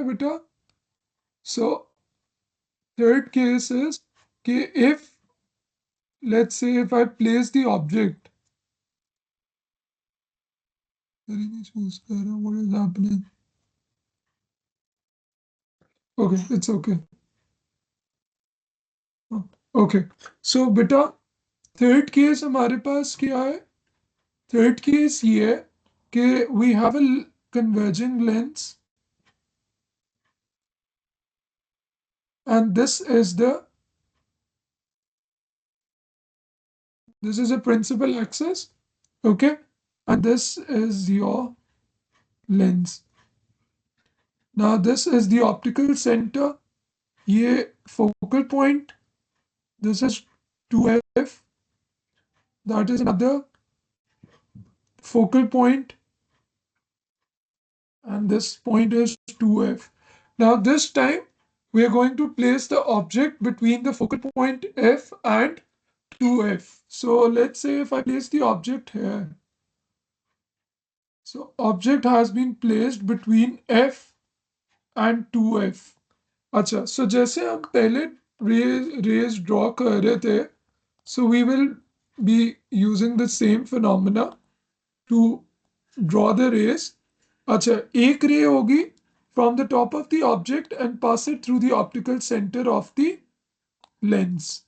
है बेटा? So third case is if let's say if I place the object. What is happening? Okay, it's okay. Okay, so बेटा third case हमारे पास क्या है? Third case ये है कि we have a converging lens and this is a principal axis, okay, and this is your lens. Now this is the optical center. ये focal point. This is 2f. That is another focal point, and this point is 2f. Now this time we are going to place the object between the focal point f and 2f. So let's say if I place the object here. So object has been placed between f and 2f. अच्छा, so जैसे हम पहले rays draw कर रहे थे, so we will be using the same phenomena to draw the rays. अच्छा, एक ray होगी from the top of the object and pass it through the optical center of the lens.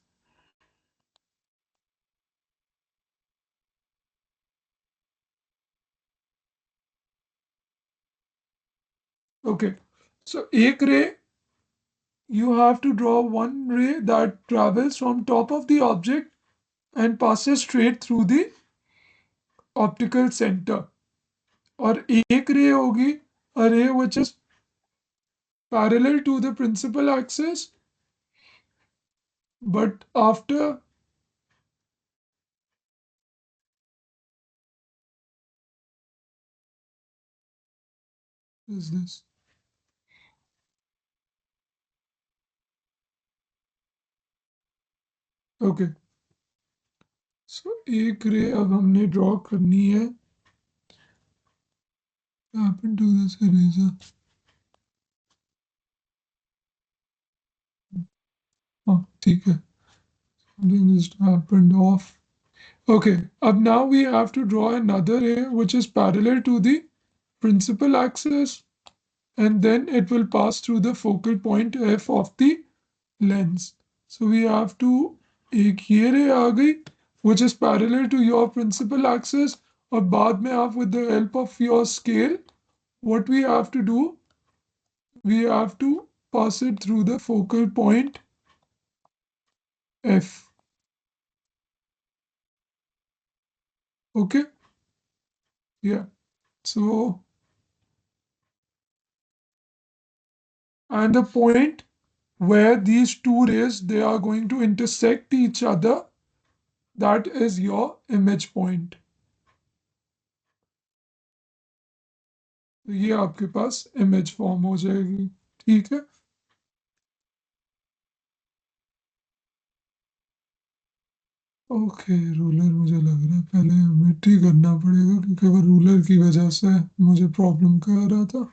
Okay, so एक ray, you have to draw one ray that travels from top of the object and passes straight through the optical center. और एक ray होगी, a ray which is parallel to the principal axis, but after is this. Okay, so एक ray अब हमने draw करनी है. What happened to this eraser? Oh, ठीक है. Something just happened off. Okay, अब now we have to draw another ray which is parallel to the principal axis, and then it will pass through the focal point f of the lens. So we have to एक ये ray आ गई which is parallel to your principal axis, और बाद में आप with the help of your scale, what we have to do, we have to pass it through the focal point f. Okay, yeah. So and the point where these two rays they are going to intersect each other, that is your image point. तो ये आपके पास image form हो जाएगी. ठीक है. Okay, ruler मुझे लग रहा है पहले मिट ही करना पड़ेगा क्योंकि वो रूलर की वजह से मुझे प्रॉब्लम कर रहा था.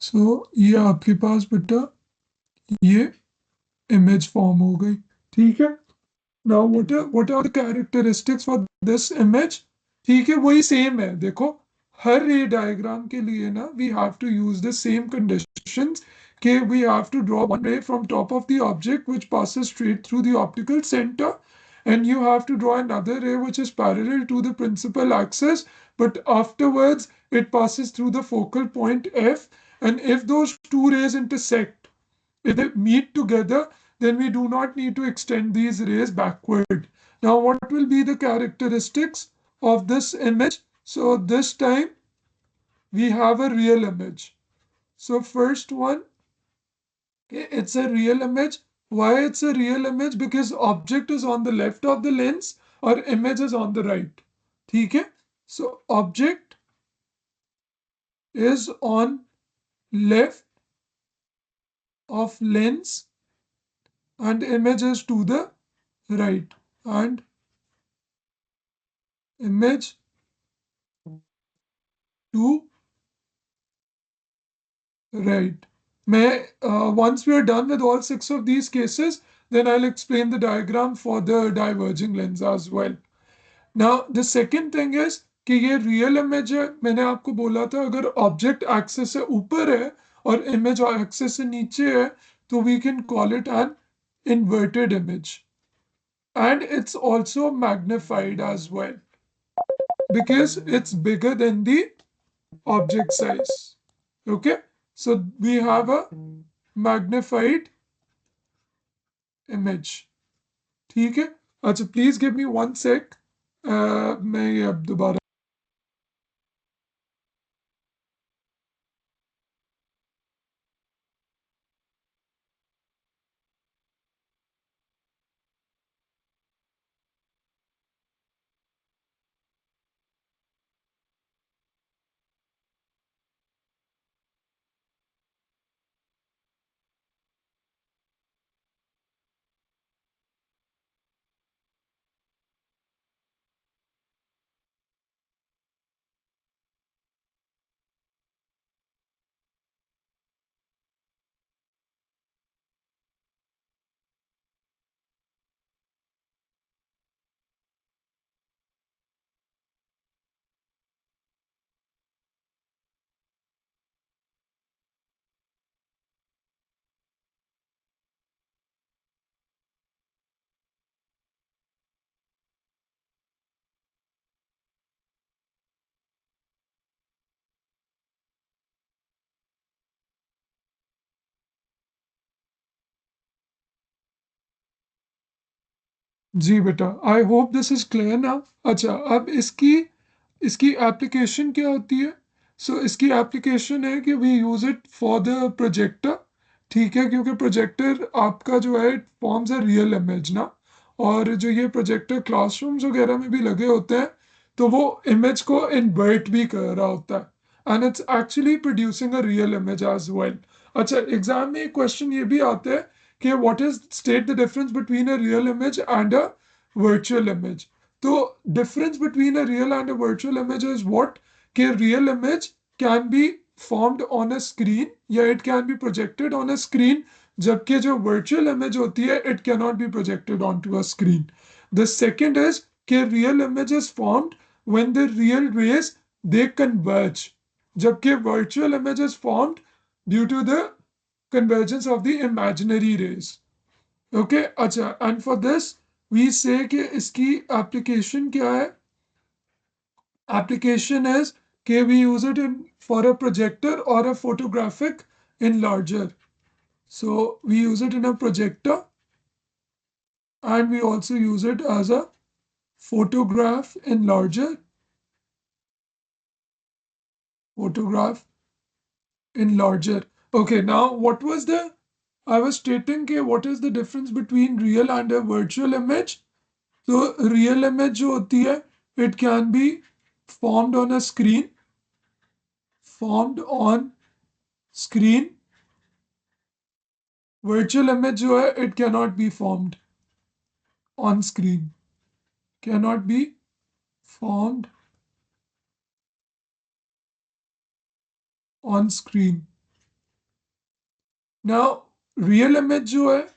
सो ये आपके पास बेटा ये इमेज फॉर्म हो गई. ठीक है. Now what are the characteristics for this image? ठीक है, वही सेम है. देखो हर रे डायग्राम के लिए ना we have to use the same conditions कि we have to draw one ray from top of the object which passes straight through the optical center, and you have to draw another ray which is parallel to the principal axis, but afterwards it passes through the focal point f, and if those two rays intersect, if they meet together, then we do not need to extend these rays backward. Now, what will be the characteristics of this image? So, this time we have a real image. So, first one, okay, it's a real image. Why it's a real image? Because object is on the left of the lens or image is on the right. Okay? So, object is on left of lens and image is to the right, and image to Right. Once we are done with all six of these cases, then I'll explain the diagram for the diverging lens as well. Now, the second thing is कि ये real image है. मैंने आपको बोला था अगर object axis से ऊपर है और इमेज एक्सिस से नीचे है तो we can call it an inverted image, and it's also magnified as well because it's bigger than the object size. Okay, so we have a magnified image. ठीक है. अच्छा, please give me one sec. मैं ये अब दोबारा. जी बेटा, I hope this is clear ना. अच्छा, अब इसकी इसकी एप्लीकेशन क्या होती है. इसकी एप्लीकेशन है कि we use it for the projector. ठीक है, क्योंकि प्रोजेक्टर आपका जो है फॉर्म्स अ रियल इमेज ना. और जो ये प्रोजेक्टर क्लासरूम्स वगैरह में भी लगे होते हैं तो वो इमेज को इन्वर्ट भी कर रहा होता है and it's actually producing a real image as well. अच्छा, एग्जाम में एक क्वेश्चन ये भी आता है कि what is state the difference between a real image and a virtual image. So difference between a real and a virtual image is what? कि real image can be formed on a screen या it can be projected on a screen, जबकि जो virtual image होती है it cannot be projected onto a screen. The second is कि real image is formed when the real rays they converge, जबकि virtual image is formed due to the convergence of the imaginary rays. Okay. अच्छा, and for this we say कि इसकी application क्या है. Application is के we use it in for a projector और a photographic in larger. So we use it in a projector and we also use it as a photograph in larger photograph in larger. Okay, now what was the I was stating कि what is the difference between real and a virtual image. So real image जो होती है it can be formed on a screen, formed on screen. Virtual image जो है it cannot be formed on screen, cannot be formed on screen. Now real image जो है,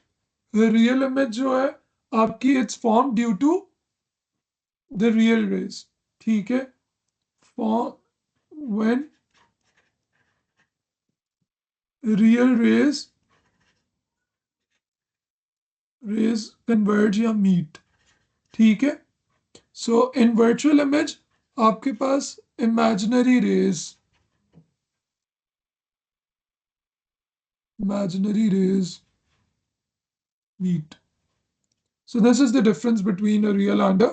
the real image जो है आपकी it's formed due to the real rays. ठीक है. Form when real rays converge या meet. ठीक है. सो इन वर्चुअल इमेज आपके पास imaginary rays meet. So this is the difference between a real and a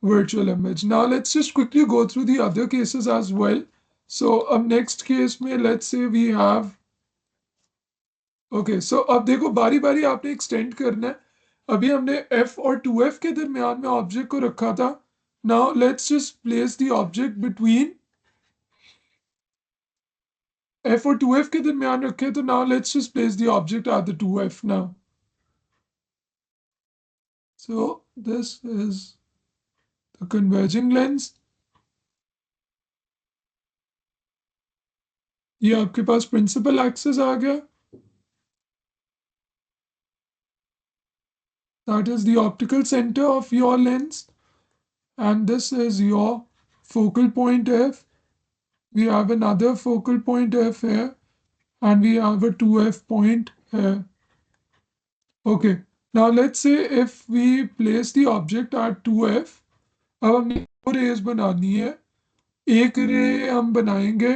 virtual image. Now let's just quickly go through the other cases as well. So next case में let's say we have. Okay, so अब देखो बारी बारी आपने extend करना है. अभी हमने f और 2f के दरमियान में ऑब्जेक्ट को रखा था. Now let's just place the object between f और 2f के दरमियान रखे. तो now let's just place the object at the 2f now. So this is the converging lens. ये आपके पास प्रिंसिपल एक्सिस आ गया, that is the optical center of your lens, and this is your focal point f. We have another focal point f here, and we have a 2f point here. Okay, now let's say if we place the object at 2f, अब हमने दो raise बनानी है, एक रे हम बनाएंगे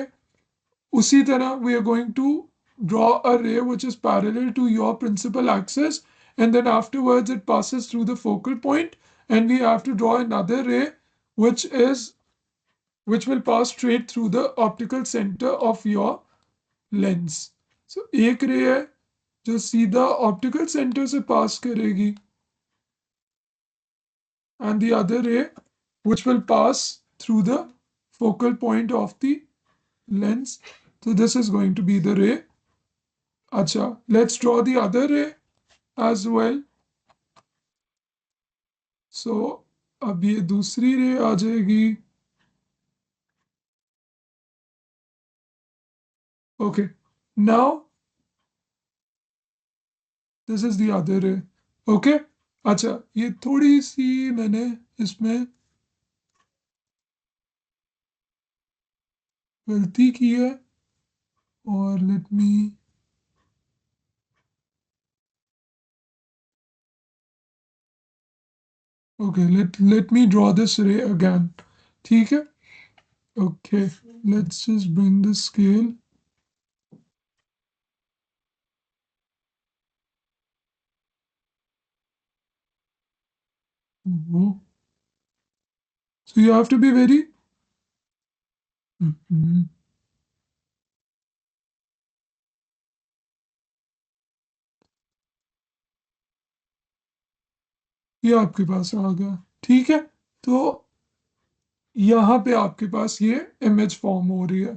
उसी तरह we are going to draw a ray which is parallel to your principal axis, and then afterwards it passes through the focal point, and we have to draw another ray which is which will pass straight through the optical center of your lens. So एक रे है जो सीधा optical centre से पास करेगी, and the other ray which will pass through the focal point of the lens. So this is going to be the ray. Acha, let's draw the other ray as well. So अब ये दूसरी रे आ जाएगी. Okay, now this is the other ray. Okay, अच्छा ये थोड़ी सी मैंने इसमें गलती की है, और let me, okay let me draw this रे अगेन. ठीक है. Okay, let's just bring the scale. So you have to be very. Mhm. ये आपके पास आ गया. ठीक है, तो यहाँ पे आपके पास ये इमेज फॉर्म हो रही है.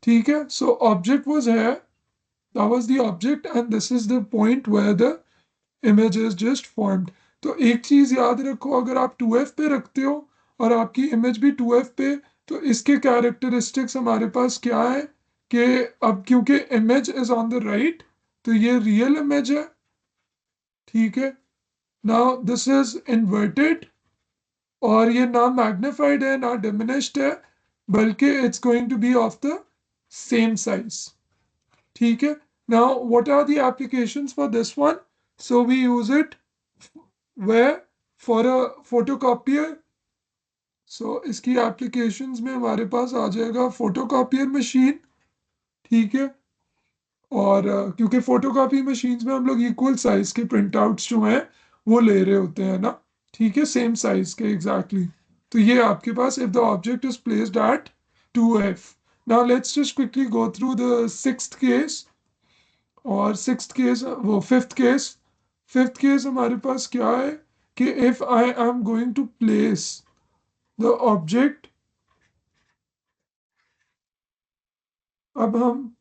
ठीक है, सो ऑब्जेक्ट वाज है, that was the object and this is the point where the image is just formed. तो एक चीज याद रखो, अगर आप 2f पे रखते हो और आपकी इमेज भी 2f पे, तो इसके कैरेक्टरिस्टिक्स हमारे पास क्या है कि अब क्योंकि image is on the right, तो ये रियल इमेज है. ठीक है, नाउ दिस इज इन्वर्टेड, और ये ना मैग्निफाइड है ना डिमिनिश्ड है, बल्कि it's going to be of the same size. ठीक है. Now, what are the applications for this one? So we use it where for a photocopier. So इसकी applications में हमारे पास आ जाएगा photocopier machine. ठीक है. और क्योंकि फोटोकॉपी मशीन्स में हम लोग इक्वल साइज के प्रिंट आउट्स जो हैं वो ले रहे होते हैं ना. ठीक है, सेम साइज के एग्जैक्टली. तो ये आपके पास if the object is placed at 2f. Now let's just quickly go through the sixth case. और सिक्स्थ केस, वो फिफ्थ केस हमारे पास क्या है कि if I am going to place the object, अब हम,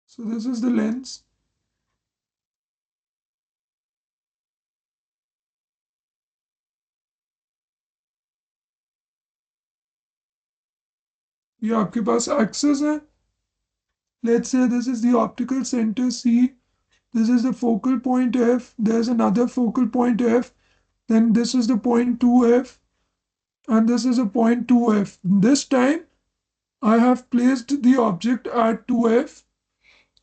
so this is the lens. ये आपके पास एक्सेस है. Let's say this is the optical center C, this is the focal point F, there's another focal point F, then this is the point 2F, and this is a point 2F. This time I have placed the object at 2F,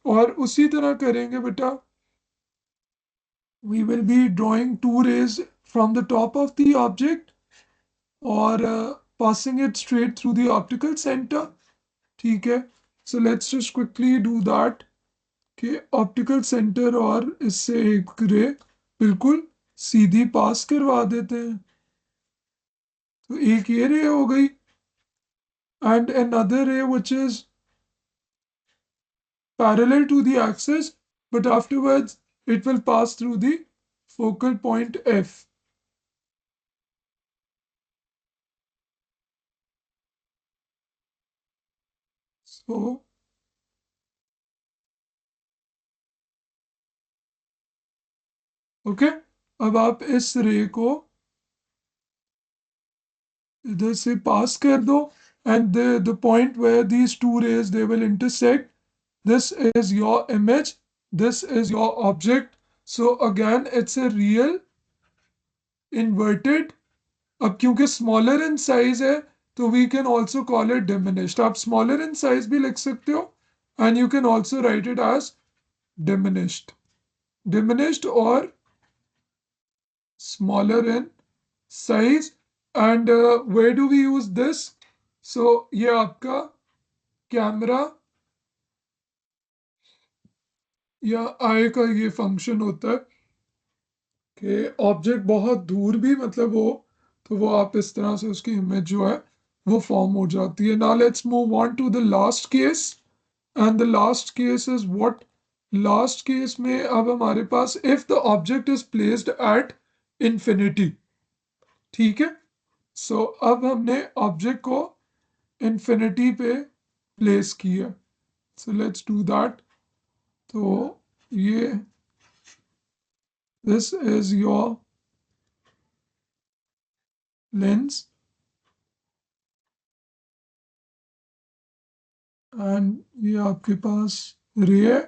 और उसी तरह करेंगे बेटा. We will be drawing two rays from the top of the object, or passing it straight through the optical center. ठीक है, so let's just quickly do that. कि optical centre और इससे एक रे बिल्कुल सीधी पास करवा देते हैं. तो एक ये रे हो गई, and another ray which is parallel to the axis, but afterwards it will pass through the focal point F. So okay, अब आप इस रे को इधर से पास कर दो and the point where these two rays they will intersect, this is your image, this is your object. So again it's a real inverted. अब क्योंकि स्मॉलर इन साइज है तो we can also call it diminished. आप smaller in size भी लिख सकते हो and you can also write it as diminished. Diminished और smaller in size. And where do we use this? So ये आपका कैमरा या आई का ये फंक्शन होता है कि ऑब्जेक्ट बहुत दूर भी मतलब हो तो वो आप इस तरह से उसकी इमेज जो है वो फॉर्म हो जाती है. Now let's move on to the last case. And the last case is what? Last case में अब हमारे पास if the object is placed at infinity. ठीक है. सो अब हमने ऑब्जेक्ट को इंफिनिटी पे प्लेस किया. So let's do that. तो ये this is your lens and ये आपके पास रे है.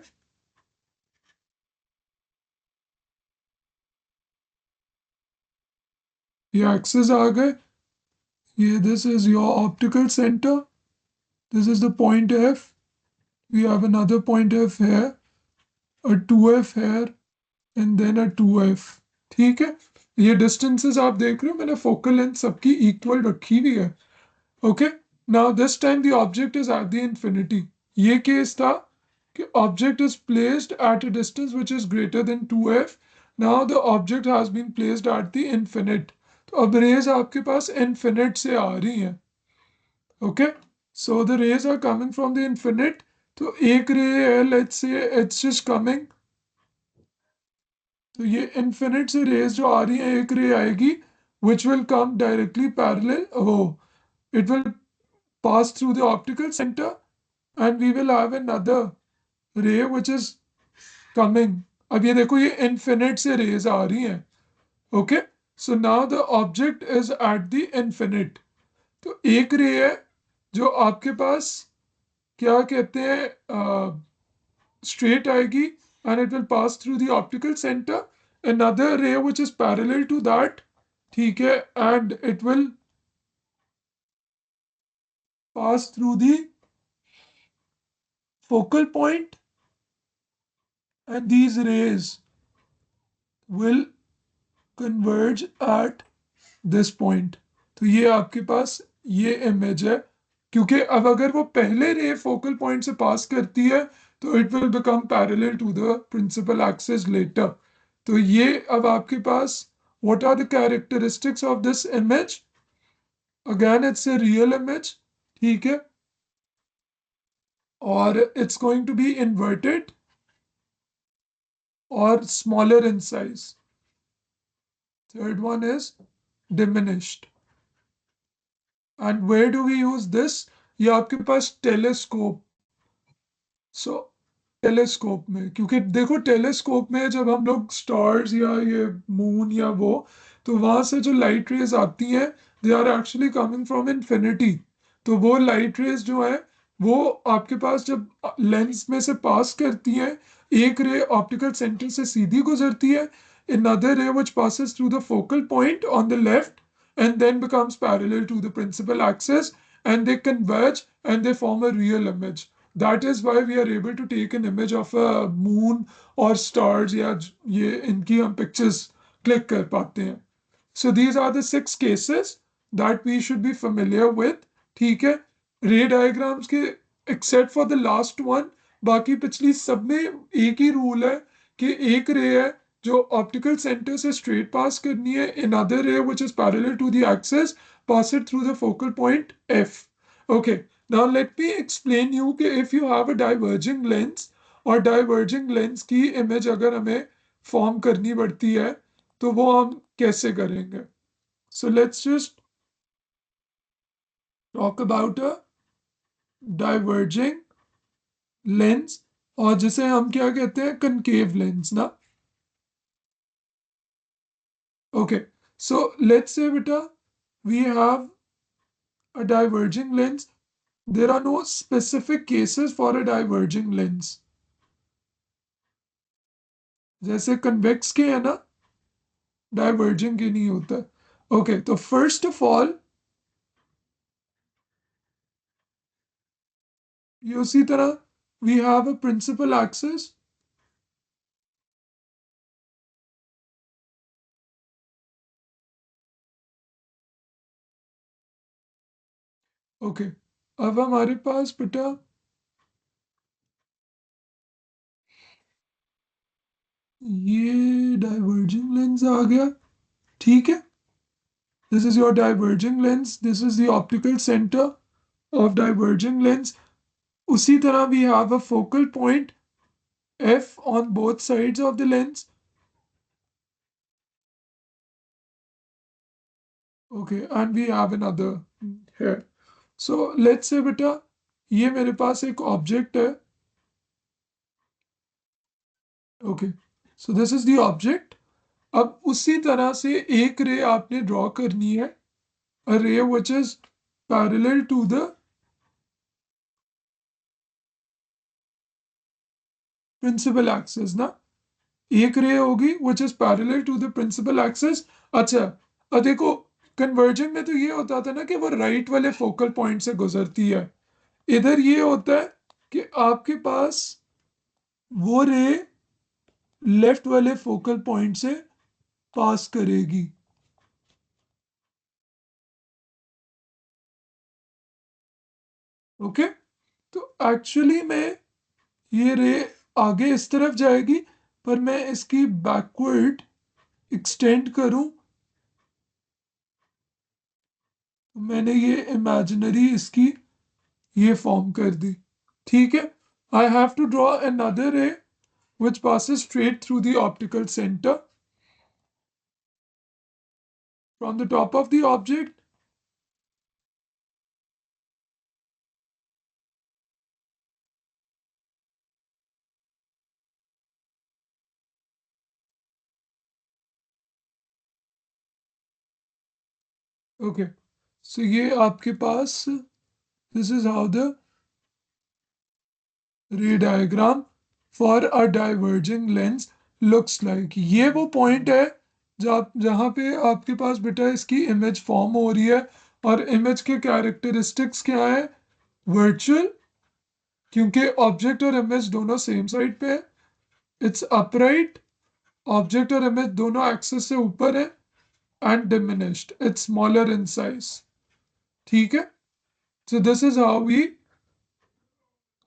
ये एक्सेस आ गए. ये this is your optical centre. This is the point F. We have another point F है, a 2f here and then a 2f. ठीक है. ये डिस्टेंसेस आप देख रहे हो मैंने फोकल लेंथ सबकी इक्वल रखी हुई है. Okay. Now this time the object is at the infinity. ये केस था कि object is placed at a distance which is greater than 2f. Now the object has been placed at the infinite. तो अब raise आपके पास infinite से आ रही हैं. Okay. So the rays are coming from the infinite. तो एक रे है let's say it's just coming. तो ये इनफिनिट से रेज जो आ रही है एक रे आएगी which will come directly parallel. Oh, it will pass through the optical center and we will have another ray which is coming. अब ये देखो ये इनफिनिट से रेज आ रही हैं. Okay. So now the object is at the infinite. तो एक रे है जो आपके पास क्या कहते हैं straight आएगी and it will pass through the optical center. Another ray which is parallel to that, ठीक है, and it will pass through the focal point and these rays will converge at this point. तो ये आपके पास ये image है क्योंकि अब अगर वो पहले रे फोकल पॉइंट से पास करती है तो it will become parallel to the principal axis later. तो ये अब आपके पास what are the characteristics of this image? Again it's a real image. ठीक है. और it's going to be inverted और smaller in size. Third one is diminished. And where do we use this? ये आपके पास टेलीस्कोप. सो telescope में क्योंकि देखो telescope में जब हम लोग स्टार्स या ये मून या वो तो वहां से जो लाइट रेज आती हैं they are actually coming from infinity. तो वो लाइट रेज जो है वो आपके पास जब लेंस में से पास करती हैं एक रे ऑप्टिकल सेंटर से सीधी गुजरती है. another ray which passes through the focal point on the left and then becomes parallel to the principal axis and they converge and they form a real image. That is why we are able to take an image of a moon or stars या ये इनकी हम pictures click कर पाते हैं. So these are the 6 cases that we should be familiar with. ठीक है. रे डायग्राम्स के except for the last one बाकी पिछली सब में एक ही रूल है कि एक रे है जो ऑप्टिकल सेंटर से स्ट्रेट पास करनी है. another ray which is parallel to the axis pass it through the focal point f. Okay. Now let me explain you कि if you have a diverging lens और diverging lens की image अगर हमें form करनी पड़ती है तो वो हम कैसे करेंगे. So let's just talk about a diverging lens और जिसे हम क्या कहते हैं concave lens ना. Okay. So let's say beta we have a diverging lens, there are no specific cases for a diverging lens. जैसे कन्वेक्स के है ना, डाइवर्जिंग के नहीं होता है. ओके, तो फर्स्ट ऑफ ऑल ये उसी तरह we have a principal axis. Okay, अब हमारे पास बेटा ये डाइवर्जिंग लेंस आ गया. ठीक है, this is your diverging lens, this is the optical centre of diverging lens. उसी तरह we have a focal point F on both sides of the lens. Okay, and we have another here. So let's say बेटा ये मेरे पास एक object है. Okay, so this is the object. अब उसी तरह से एक रे आपने ड्रॉ करनी है, a ray which is parallel to the principal axis ना. एक रे होगी which is parallel to the principal axis. अच्छा, अब देखो कन्वर्जन में तो ये होता था ना कि वो राइट वाले फोकल पॉइंट से गुजरती है. इधर ये होता है कि आपके पास वो रे लेफ्ट वाले फोकल पॉइंट से पास करेगी. ओके, तो एक्चुअली में ये रे आगे इस तरफ जाएगी, पर मैं इसकी बैकवर्ड एक्सटेंड करूं तो मैंने ये इमेजिनरी इसकी ये फॉर्म कर दी. ठीक है, I have to draw another ray which passes straight through the optical center from the top of the object. Okay, so ये आपके पास this is how the ray diagram for a diverging lens looks like. ये वो point है जहाँ पे आपके पास बेटा इसकी इमेज फॉर्म हो रही है. और इमेज के कैरेक्टरिस्टिक्स क्या है? वर्चुअल, क्योंकि ऑब्जेक्ट और इमेज दोनों सेम साइड पे है. इट्स अपराइट, ऑब्जेक्ट और इमेज दोनों एक्सिस से ऊपर है. And diminished, it's smaller in size. ठीक है, so this is how we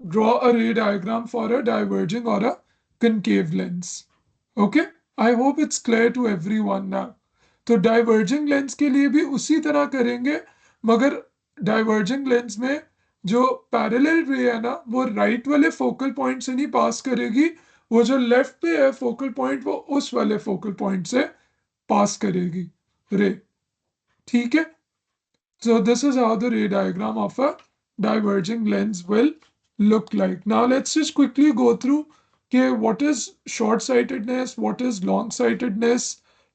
draw a ray diagram for a diverging or a concave lens. Okay, I hope it's clear to everyone now. तो diverging lens के लिए भी उसी तरह करेंगे, मगर डाइवर्जिंग लेंस में जो पैरेलल रे है ना वो राइट वाले फोकल पॉइंट से नहीं पास करेगी. वो जो लेफ्ट पे है फोकल पॉइंट वो उस वाले फोकल पॉइंट से पास करेगी रे. ठीक है, so this is how the ray diagram of a diverging lens will look like. Now let's just quickly go through कि what is short sightedness, what is long sightedness.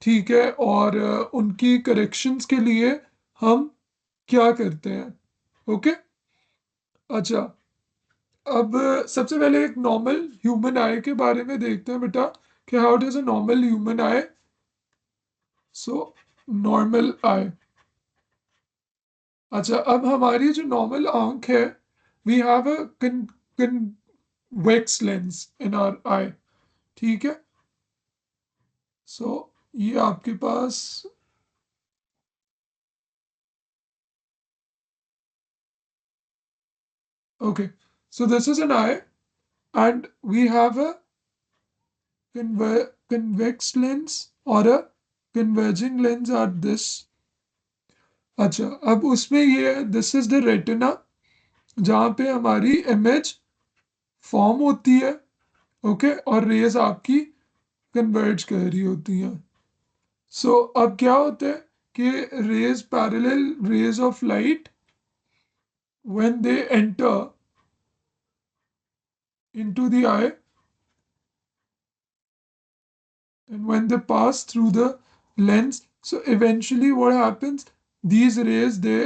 ठीक है, और उनकी करेक्शंस के लिए हम क्या करते हैं. ओके, अच्छा, अब सबसे पहले एक नॉर्मल ह्यूमन आई के बारे में देखते हैं बेटा कि how does a normal human eye. So normal eye. अच्छा, अब हमारी जो नॉर्मल आंख है, we have a convex lens in our eye. ठीक है, सो ये आपके पास okay, so this is an eye and we have a convex lens और a converging lens at this. अच्छा, अब उसमें ये है दिस इज द रेटिना जहाँ पे हमारी इमेज फॉर्म होती है. ओके, और रेज आपकी कन्वर्ज कर रही होती हैं. सो अब क्या होता है कि rays parallel rays of light when they enter into the eye and when they pass through the lens, so eventually what happens, these rays they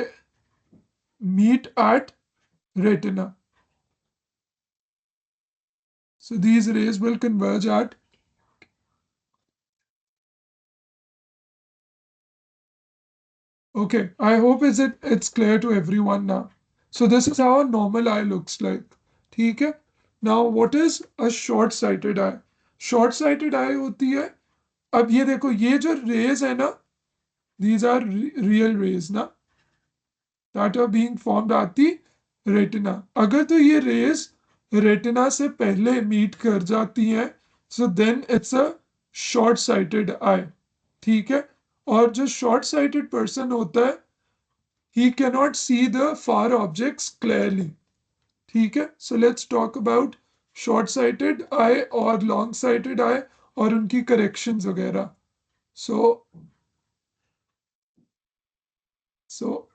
meet at retina. So these rays will converge at. Okay, I hope it's clear to everyone now. So this is how a normal eye looks like. ठीक है? Now what is a short-sighted eye? Short-sighted eye होती है, अब ये देखो ये जो rays है ना, these are real rays ना, that are being formed at the retina. अगर तो ये rays retina से पहले meet कर जाती हैं, so then it's a short-sighted eye. ठीक है? और जो short-sighted person होता है, he cannot see the far objects clearly. ठीक है? So let's talk about short-sighted eye और long-sighted eye और उनकी corrections वगैरह. So, so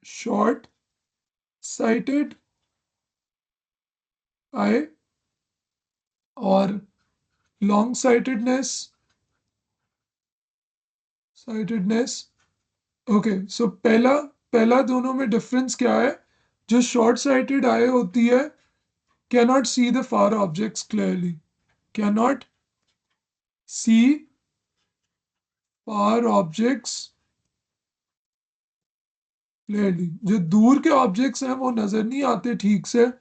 short-sighted eye और long-sightedness, sightedness. ओके सो पहला पहला दोनों में डिफरेंस क्या है? जो शॉर्ट साइटेड आई होती है cannot see the far objects clearly, cannot see far objects clearly, जो दूर के ऑब्जेक्ट्स हैं वो नजर नहीं आते ठीक से.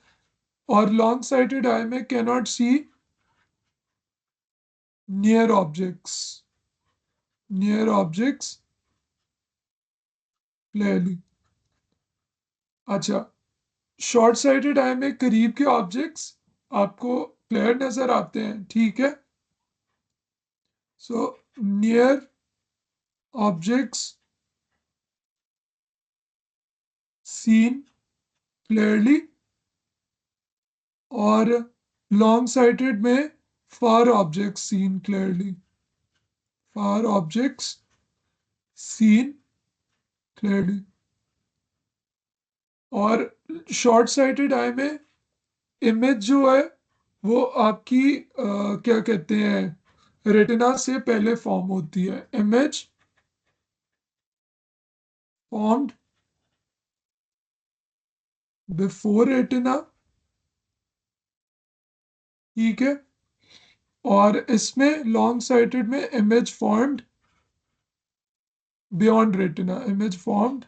और लॉन्ग साइटेड आई में cannot see near objects, near objects clearly. अच्छा, शॉर्ट साइटेड आई में करीब के ऑब्जेक्ट्स आपको क्लियर नजर आते हैं. ठीक है? So near objects seen clearly और लॉन्ग साइटेड में far objects seen clearly, far objects seen clearly. और शॉर्ट साइटेड आई में इमेज जो है वो आपकी क्या कहते हैं रेटिना से पहले फॉर्म होती है. Image formed before retina. ठीक है? और इसमें लॉन्ग साइटेड में image formed beyond retina, image formed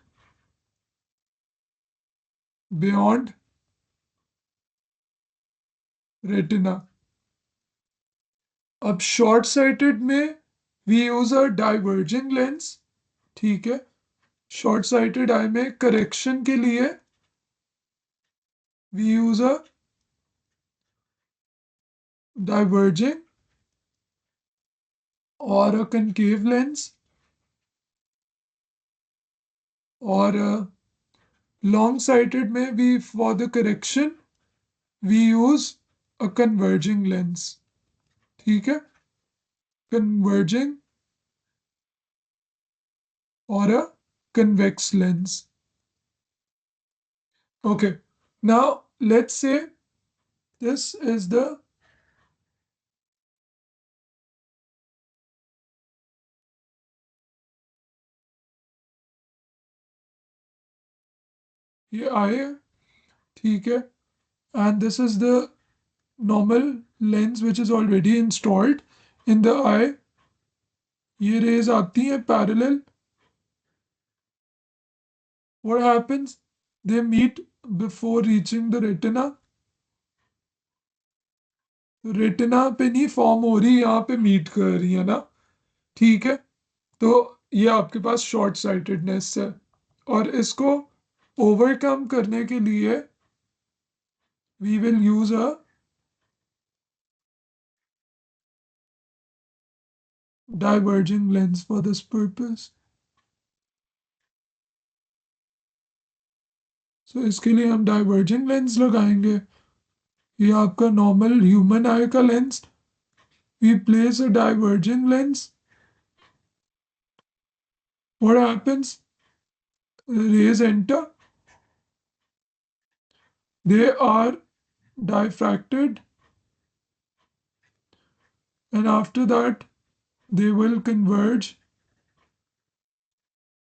beyond retina. अब शॉर्ट साइटेड में we use a diverging lens. ठीक है? शॉर्ट साइटेड आई में करेक्शन के लिए वी यूज अ डाइवर्जिंग और अ कनकेव लेंस. और लॉन्ग साइटेड में we for the correction we use a converging lens. ठीक है? कन्वर्जिंग और अ convex lens. Okay, now let's say this is the ये आई है. ठीक है? And this is the normal lens which is already installed in the eye. ये rays आती हैं parallel. What happens? They meet before reaching the retina. Retina पे नहीं form हो रही, यहाँ पे मीट कर रही है ना. ठीक है? तो ये आपके पास शॉर्ट साइटेडनेस है. और इसको ओवरकम करने के लिए we will use a diverging lens for this purpose. सो इसके लिए हम डाइवर्जिंग लेंस लगाएंगे. ये आपका नॉर्मल ह्यूमन आई का lens. We place a diverging lens. What happens? Rays enter, they are diffracted, and after that they will converge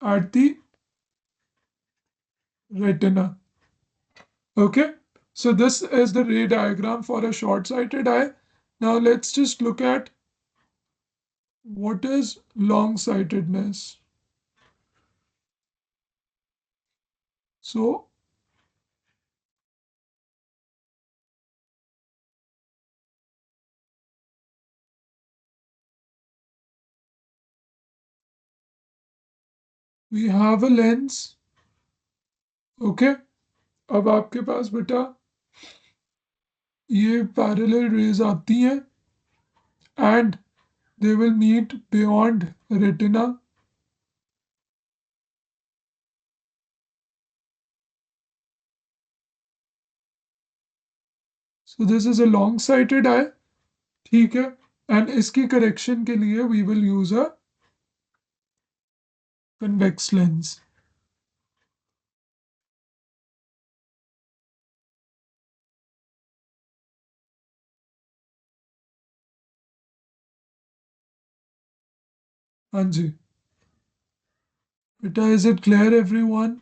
at the retina. Okay, so this is the ray diagram for a short-sighted eye. Now let's just look at what is long-sightedness. So we have a lens. Okay, अब आपके पास बेटा ये parallel raise आती हैं and they will meet beyond retina. So this is a long-sighted eye. ठीक है, and इसकी correction के लिए we will use a convex lens. हाँ जी बेटा, is it clear everyone?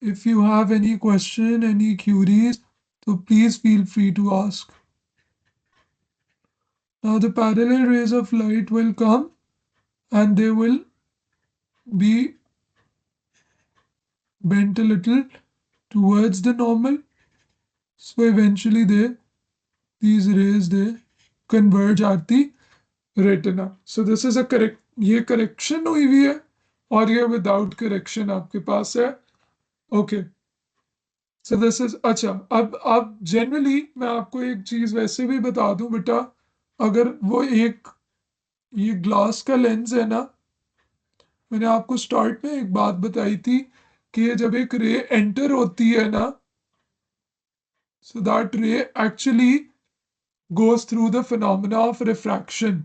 If you have any question, any queries, so please feel free to ask. Now the parallel rays of light will come and they will be bent a little towards the normal. So eventually these rays they converge at the retina. So this is a correct, ये correction हुई हुई है और ये without correction आपके पास है. Okay. So this is अच्छा. अब जनरली मैं आपको एक चीज वैसे भी बता दूं बेटा, अगर वो एक ये ग्लास का लेंस है ना, मैंने आपको स्टार्ट में एक बात बताई थी कि ये जब एक रे एंटर होती है ना, सो दैट रे actually goes through the phenomena of refraction.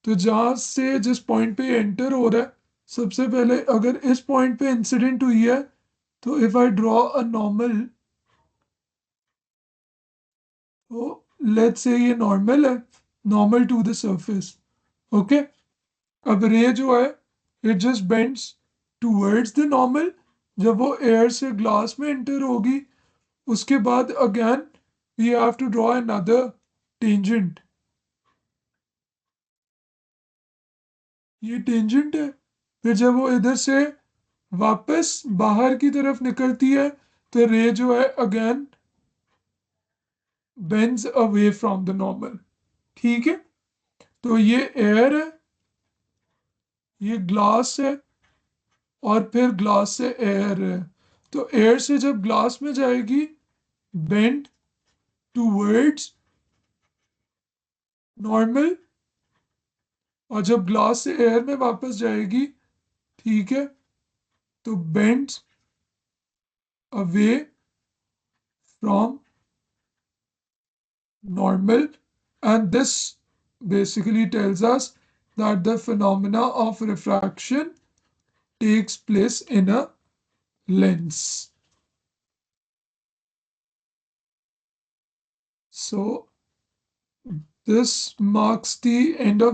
तो जहां से जिस पॉइंट पे एंटर हो रहा है, सबसे पहले अगर इस पॉइंट पे इंसिडेंट हुई है, तो if I draw a normal, तो लेट्स से ये नॉर्मल है, normal to the surface. Okay, अब रे जो है it just bends towards the normal. जब वो एयर से ग्लास में एंटर होगी, उसके बाद again we have to draw another tangent. ये टेंजेंट है. फिर जब वो इधर से वापस बाहर की तरफ निकलती है, तो रे जो है again bends away from the normal. ठीक है, तो ये एयर है, ये ग्लास है, और फिर ग्लास से एयर है. तो एयर से जब ग्लास में जाएगी, बेंड टूवर्ड्स नॉर्मल, और जब ग्लास से एयर में वापस जाएगी, ठीक है, तो bends away from normal. And this basically tells us that the phenomena of refraction takes place in a lens. So this marks the end of the